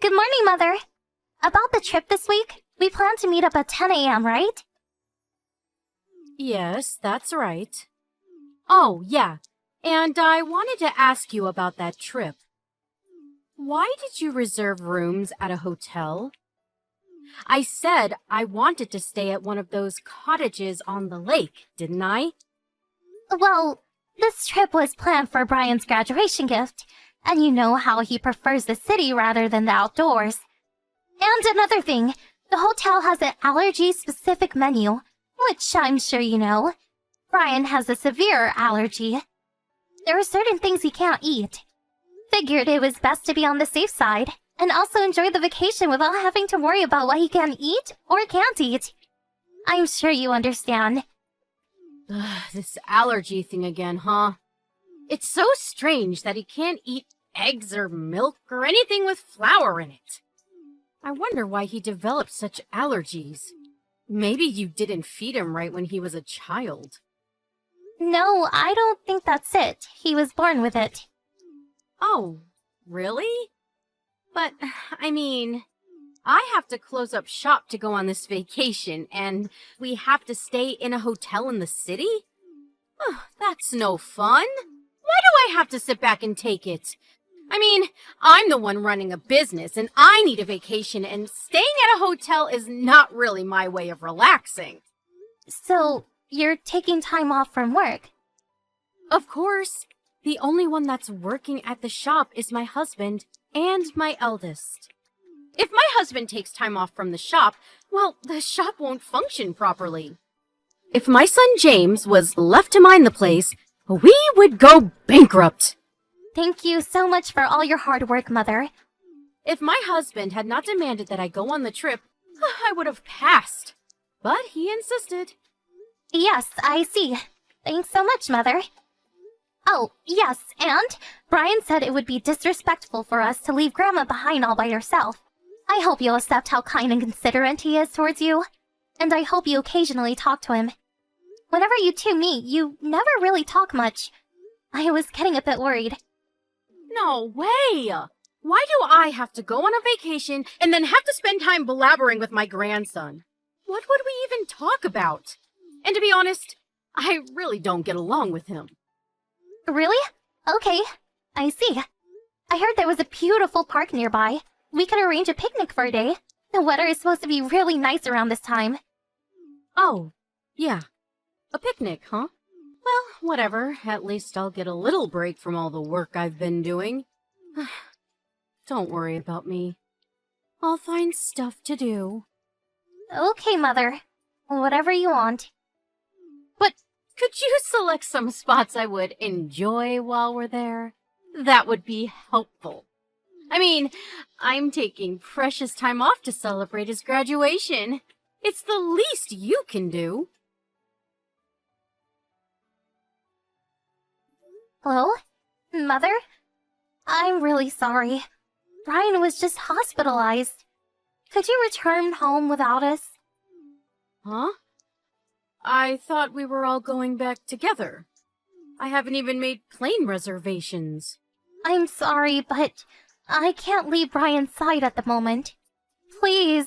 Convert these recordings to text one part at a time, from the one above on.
Good morning, Mother. About the trip this week, we plan to meet up at 10 a.m., right? Yes, that's right. Oh, yeah. And I wanted to ask you about that trip. Why did you reserve rooms at a hotel? I said I wanted to stay at one of those cottages on the lake, didn't I? Well, this trip was planned for Brian's graduation gift, and you know how he prefers the city rather than the outdoors. And another thing, the hotel has an allergy-specific menu, which I'm sure you know. Brian has a severe allergy. There are certain things he can't eat. Figured it was best to be on the safe side, and also enjoy the vacation without having to worry about what he can eat or can't eat. I'm sure you understand. This allergy thing again, huh? It's so strange that he can't eat eggs or milk or anything with flour in it. I wonder why he developed such allergies. Maybe you didn't feed him right when he was a child. No, I don't think that's it. He was born with it. Oh, really? But, I mean, I have to close up shop to go on this vacation, and we have to stay in a hotel in the city? That's no fun. Why do I have to sit back and take it? I mean, I'm the one running a business, and I need a vacation, and staying at a hotel is not really my way of relaxing. So, you're taking time off from work? Of course. The only one that's working at the shop is my husband and my eldest. If my husband takes time off from the shop, well, the shop won't function properly. If my son James was left to mind the place, we would go bankrupt. Thank you so much for all your hard work, Mother. If my husband had not demanded that I go on the trip, I would have passed. But he insisted. Yes, I see. Thanks so much, Mother. Oh, yes, and Brian said it would be disrespectful for us to leave Grandma behind all by herself. I hope you'll accept how kind and considerate he is towards you, and I hope you occasionally talk to him. Whenever you two meet, you never really talk much. I was getting a bit worried. No way! Why do I have to go on a vacation and then have to spend time blabbering with my grandson? What would we even talk about? And to be honest, I really don't get along with him. Really? Okay, I see. I heard there was a beautiful park nearby. We could arrange a picnic for a day. The weather is supposed to be really nice around this time. Oh, yeah. A picnic, huh? Well, whatever. At least I'll get a little break from all the work I've been doing. Don't worry about me. I'll find stuff to do. Okay, Mother. Whatever you want. But could you select some spots I would enjoy while we're there? That would be helpful. I mean, I'm taking precious time off to celebrate his graduation. It's the least you can do. Hello? Mother? I'm really sorry. Brian was just hospitalized. Could you return home without us? Huh? I thought we were all going back together. I haven't even made plane reservations. I'm sorry, but I can't leave Brian's side at the moment. Please,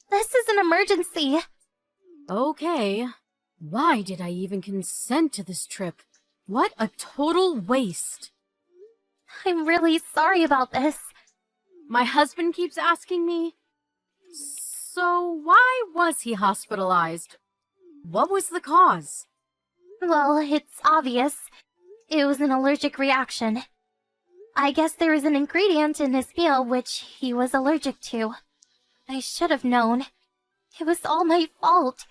this is an emergency. Okay. Why did I even consent to this trip? What a total waste. I'm really sorry about this. My husband keeps asking me. So why was he hospitalized? What was the cause? Well, it's obvious. It was an allergic reaction. I guess there was an ingredient in his meal which he was allergic to. I should have known. It was all my fault.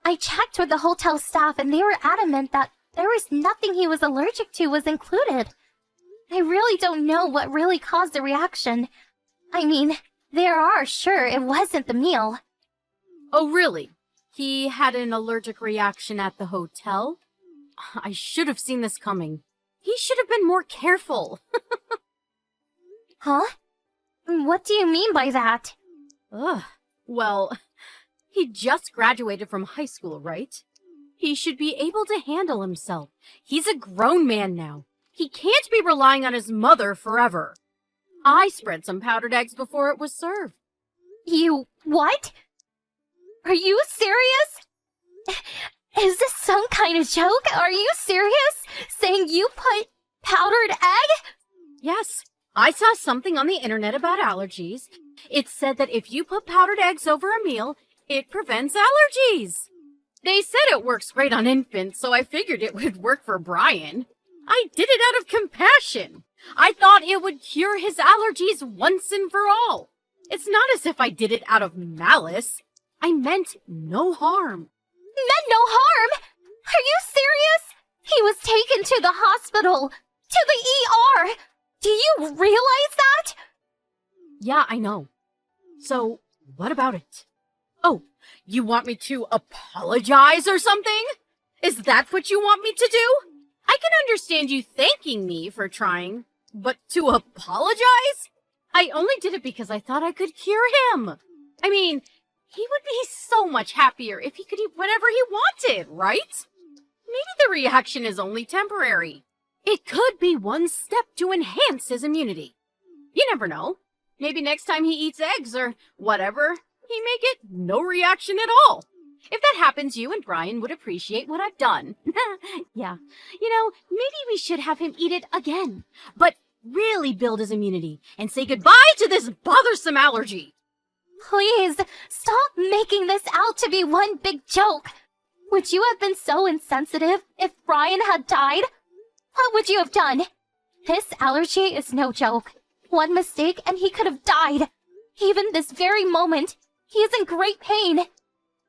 I checked with the hotel staff and they were adamant that there was nothing he was allergic to was included. I really don't know what really caused the reaction. I mean, they are sure it wasn't the meal. Oh, really? He had an allergic reaction at the hotel? I should have seen this coming. He should have been more careful. Huh? What do you mean by that? Well, he just graduated from high school, right? He should be able to handle himself. He's a grown man now. He can't be relying on his mother forever. I spread some powdered eggs before it was served. You what? Are you serious? Is this some kind of joke? Are you serious? Saying you put powdered egg? Yes, I saw something on the internet about allergies. It said that if you put powdered eggs over a meal, it prevents allergies. They said it works great on infants, so I figured it would work for Brian. I did it out of compassion. I thought it would cure his allergies once and for all. It's not as if I did it out of malice. I meant no harm. Meant no harm? Are you serious? He was taken to the hospital. To the ER. Do you realize that? Yeah, I know. So, what about it? Oh, you want me to apologize or something? Is that what you want me to do? I can understand you thanking me for trying, but to apologize? I only did it because I thought I could cure him. I mean, he would be so much happier if he could eat whatever he wanted, right? Maybe the reaction is only temporary. It could be one step to enhance his immunity. You never know. Maybe next time he eats eggs or whatever, he may get no reaction at all. If that happens, you and Brian would appreciate what I've done. Yeah. Maybe we should have him eat it again. But really build his immunity and say goodbye to this bothersome allergy. Please, stop making this out to be one big joke. Would you have been so insensitive if Brian had died? What would you have done? This allergy is no joke. One mistake and he could have died. Even this very moment, he is in great pain.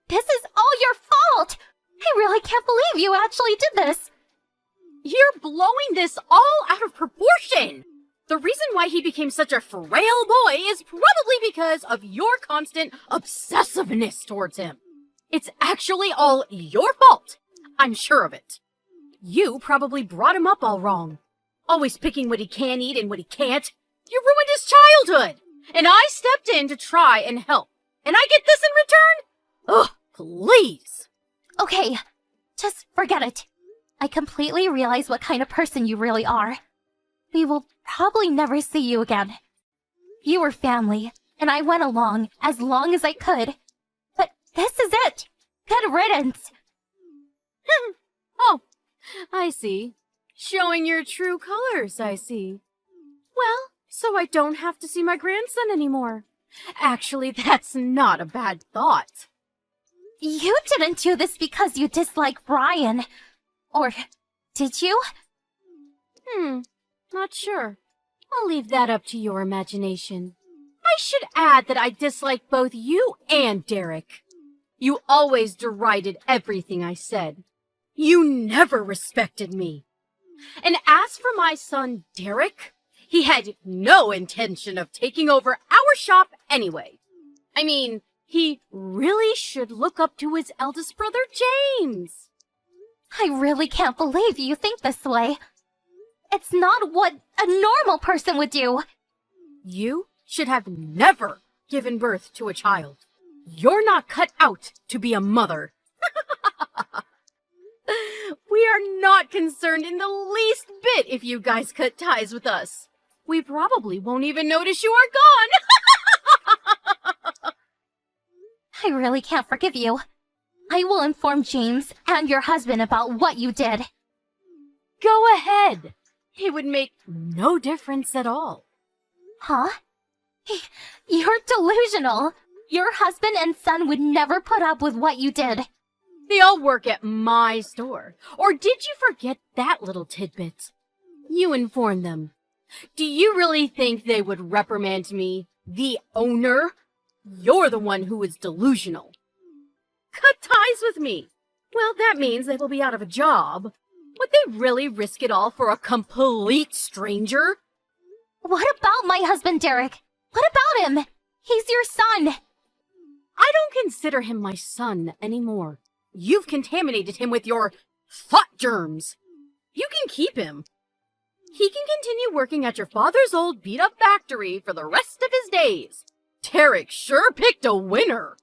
This is all your fault! I really can't believe you actually did this. You're blowing this all out of proportion. The reason why he became such a frail boy is probably because of your constant obsessiveness towards him. It's actually all your fault. I'm sure of it. You probably brought him up all wrong. Always picking what he can eat and what he can't. You ruined his childhood. And I stepped in to try and help. And I get this in return? Ugh, please. Okay, just forget it. I completely realize what kind of person you really are. We will probably never see you again. You were family, and I went along as long as I could. But this is it. Good riddance. Oh, I see. Showing your true colors, I see. Well, so I don't have to see my grandson anymore. Actually, that's not a bad thought. You didn't do this because you dislike Brian. Or did you? Not sure. I'll leave that up to your imagination. I should add that I dislike both you and Derek. You always derided everything I said. You never respected me. And as for my son Derek, he had no intention of taking over our shop anyway. I mean, he really should look up to his eldest brother James. I really can't believe you think this way. It's not what a normal person would do. You should have never given birth to a child. You're not cut out to be a mother. We are not concerned in the least bit if you guys cut ties with us. We probably won't even notice you are gone. I really can't forgive you. I will inform James and your husband about what you did. Go ahead. It would make no difference at all. Huh? You're delusional. Your husband and son would never put up with what you did. They all work at my store. Or did you forget that little tidbit? You informed them. Do you really think they would reprimand me, the owner? You're the one who is delusional. Cut ties with me. Well, that means they will be out of a job. Would they really risk it all for a complete stranger? What about my husband, Derek? What about him? He's your son. I don't consider him my son anymore. You've contaminated him with your thought germs. You can keep him. He can continue working at your father's old beat-up factory for the rest of his days. Derek sure picked a winner.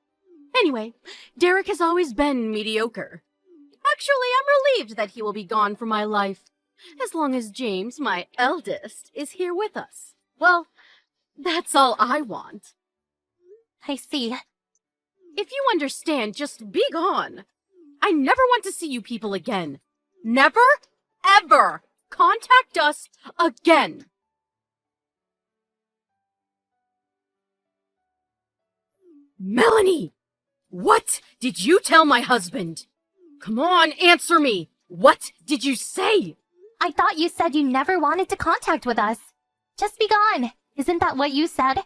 Anyway, Derek has always been mediocre. Actually, I'm relieved that he will be gone from my life, as long as James, my eldest, is here with us. Well, That's all I want. I see. If you understand, just be gone. I never want to see you people again. Never, ever contact us again. Melanie! What did you tell my husband? Come on, answer me! What did you say? I thought you said you never wanted to contact with us. Just be gone. Isn't that what you said?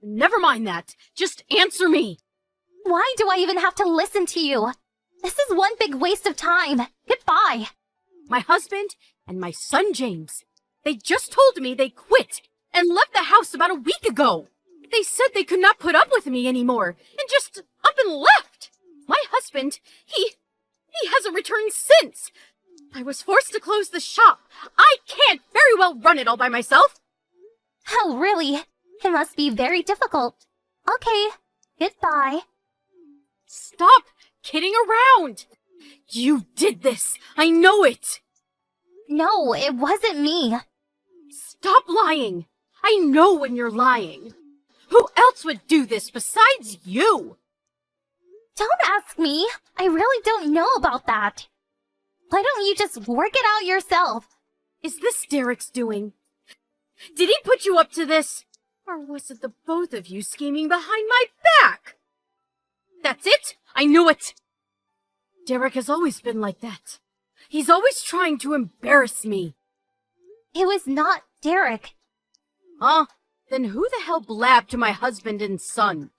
Never mind that. Just answer me. Why do I even have to listen to you? This is one big waste of time. Goodbye. My husband and my son James, they just told me they quit and left the house about a week ago. They said they could not put up with me anymore and just up and left. My husband, he hasn't returned since. I was forced to close the shop. I can't very well run it all by myself. Oh, really? It must be very difficult. Okay, goodbye. Stop kidding around. You did this. I know it. No, it wasn't me. Stop lying. I know when you're lying. Who else would do this besides you? Don't ask me. I really don't know about that. Why don't you just work it out yourself? Is this Derek's doing? Did he put you up to this? Or was it the both of you scheming behind my back? That's it! I knew it! Derek has always been like that. He's always trying to embarrass me. It was not Derek. Huh? Then who the hell blabbed to my husband and son?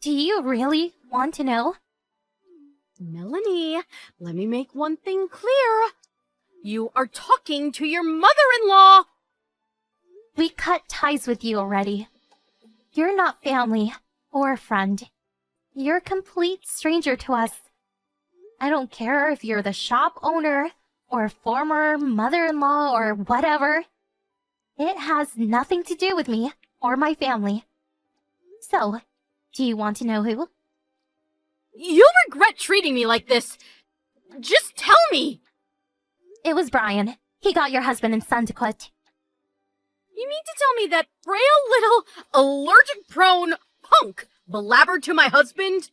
Do you really want to know? Melanie, let me make one thing clear. You are talking to your mother-in-law! We cut ties with you already. You're not family or a friend. You're a complete stranger to us. I don't care if you're the shop owner or former mother-in-law or whatever. It has nothing to do with me or my family. So, do you want to know who? You'll regret treating me like this. Just tell me! It was Brian. He got your husband and son to quit. You mean to tell me that frail little allergic-prone punk blabbered to my husband?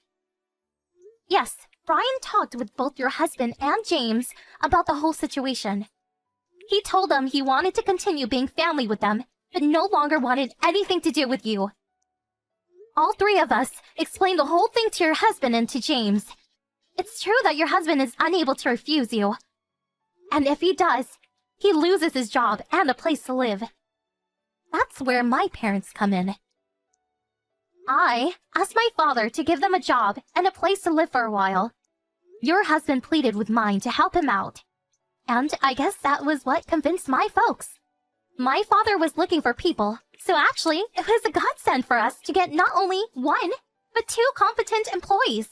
Yes, Brian talked with both your husband and James about the whole situation. He told them he wanted to continue being family with them, but no longer wanted anything to do with you. All three of us explained the whole thing to your husband and to James. It's true that your husband is unable to refuse you. And if he does, he loses his job and a place to live. That's where my parents come in. I asked my father to give them a job and a place to live for a while. Your husband pleaded with mine to help him out. And I guess that was what convinced my folks. My father was looking for people, so actually it was a godsend for us to get not only one, but 2 competent employees.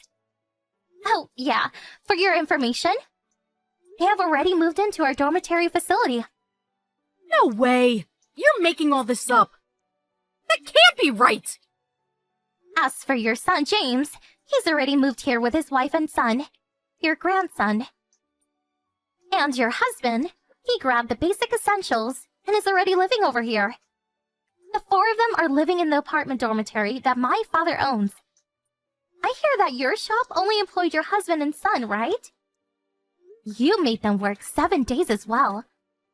Oh, yeah, for your information, they have already moved into our dormitory facility. No way! You're making all this up. That can't be right! As for your son, James, he's already moved here with his wife and son, your grandson. And your husband, he grabbed the basic essentials and is already living over here. The 4 of them are living in the apartment dormitory that my father owns. I hear that your shop only employed your husband and son, right? You made them work 7 days as well,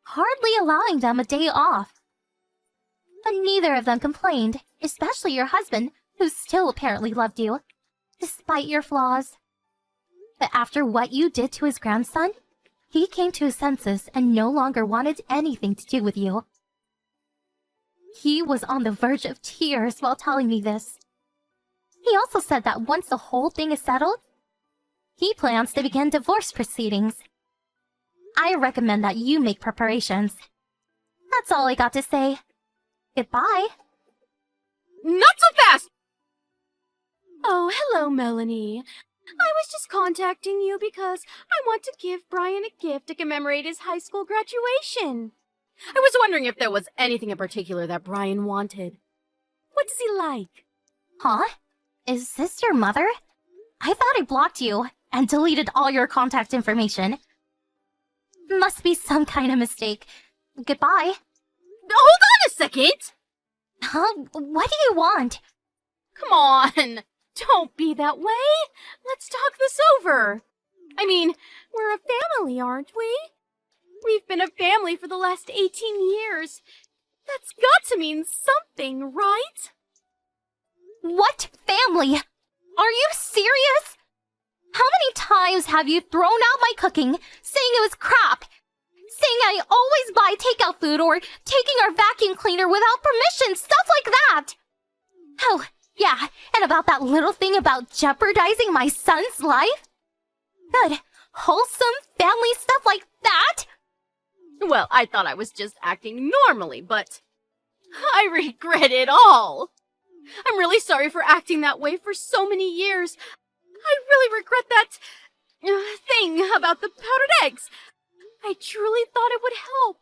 hardly allowing them a day off. But neither of them complained, especially your husband, who still apparently loved you, despite your flaws. But after what you did to his grandson, he came to his senses and no longer wanted anything to do with you. He was on the verge of tears while telling me this. He also said that once the whole thing is settled, he plans to begin divorce proceedings. I recommend that you make preparations. That's all I got to say. Goodbye. Not so fast! Oh, hello, Melanie. I was just contacting you because I want to give Brian a gift to commemorate his high school graduation. I was wondering if there was anything in particular that Brian wanted. What does he like? Huh? Is this your mother? I thought I blocked you and deleted all your contact information. Must be some kind of mistake. Goodbye. Hold on a second! Huh? What do you want? Come on! Don't be that way! Let's talk this over! I mean, we're a family, aren't we? We've been a family for the last 18 years. That's got to mean something, right? What family? Are you serious? How many times have you thrown out my cooking, saying it was crap? Saying I always buy takeout food or taking our vacuum cleaner without permission, stuff like that! Oh, yeah, and about that little thing about jeopardizing my son's life? Good, wholesome family stuff like that? Well, I thought I was just acting normally, but I regret it all. I'm really sorry for acting that way for so many years. I really regret that thing about the powdered eggs. I truly thought it would help.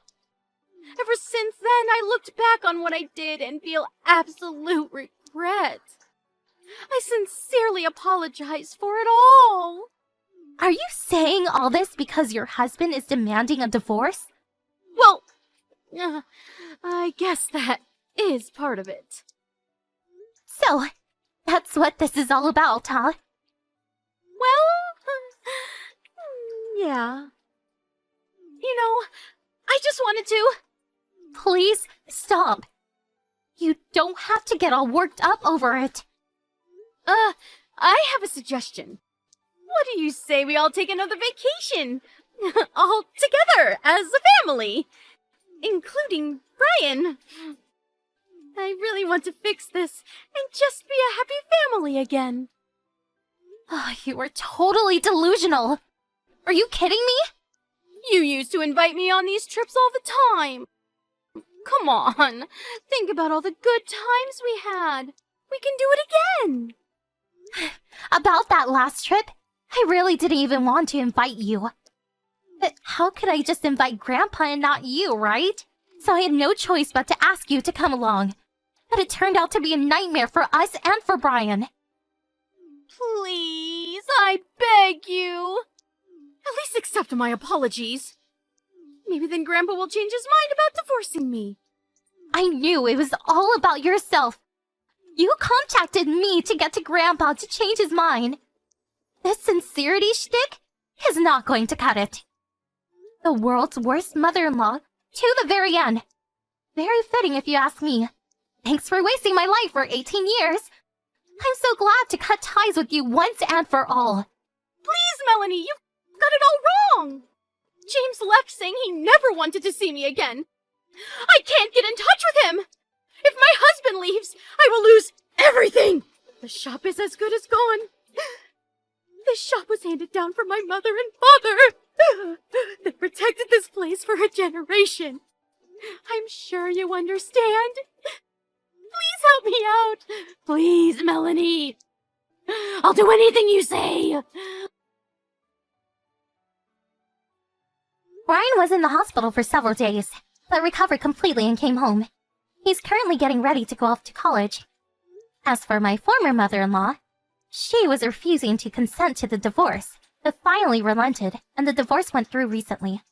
Ever since then, I looked back on what I did and feel absolute regret. I sincerely apologize for it all. Are you saying all this because your husband is demanding a divorce? Well, I guess that is part of it. So, that's what this is all about, huh? Well, yeah. You know, I just wanted to... Please stop. You don't have to get all worked up over it. I have a suggestion. What do you say we all take another vacation? All together, as a family. Including Brian. I really want to fix this and just be a happy family again. Oh, you are totally delusional. Are you kidding me? You used to invite me on these trips all the time. Come on, think about all the good times we had. We can do it again. About that last trip, I really didn't even want to invite you. But how could I just invite Grandpa and not you, right? So I had no choice but to ask you to come along. But it turned out to be a nightmare for us and for Brian. Please, I beg you. At least accept my apologies. Maybe then Grandpa will change his mind about divorcing me. I knew it was all about yourself. You contacted me to get to Grandpa to change his mind. This sincerity shtick is not going to cut it. The world's worst mother-in-law to the very end. Very fitting if you ask me. Thanks for wasting my life for 18 years. I'm so glad to cut ties with you once and for all. Please, Melanie, you've got it all wrong. James left saying he never wanted to see me again. I can't get in touch with him. If my husband leaves, I will lose everything. The shop is as good as gone. This shop was handed down from my mother and father. They protected this place for a generation. I'm sure you understand. Please help me out. Please, Melanie. I'll do anything you say. Brian was in the hospital for several days, but recovered completely and came home. He's currently getting ready to go off to college. As for my former mother-in-law, she was refusing to consent to the divorce, but finally relented, and the divorce went through recently.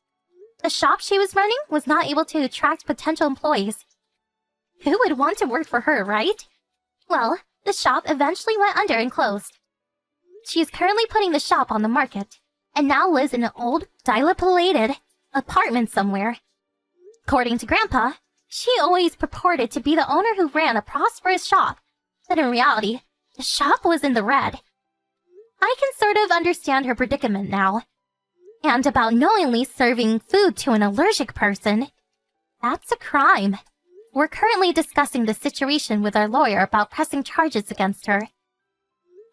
The shop she was running was not able to attract potential employees. Who would want to work for her, right? Well, the shop eventually went under and closed. She is currently putting the shop on the market, and now lives in an old, dilapidated apartment somewhere. According to Grandpa, she always purported to be the owner who ran a prosperous shop, but in reality, the shop was in the red. I can sort of understand her predicament now. And about knowingly serving food to an allergic person, that's a crime. We're currently discussing the situation with our lawyer about pressing charges against her.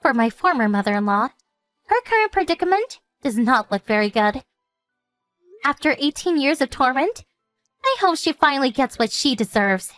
For my former mother-in-law, her current predicament does not look very good. After 18 years of torment, I hope she finally gets what she deserves.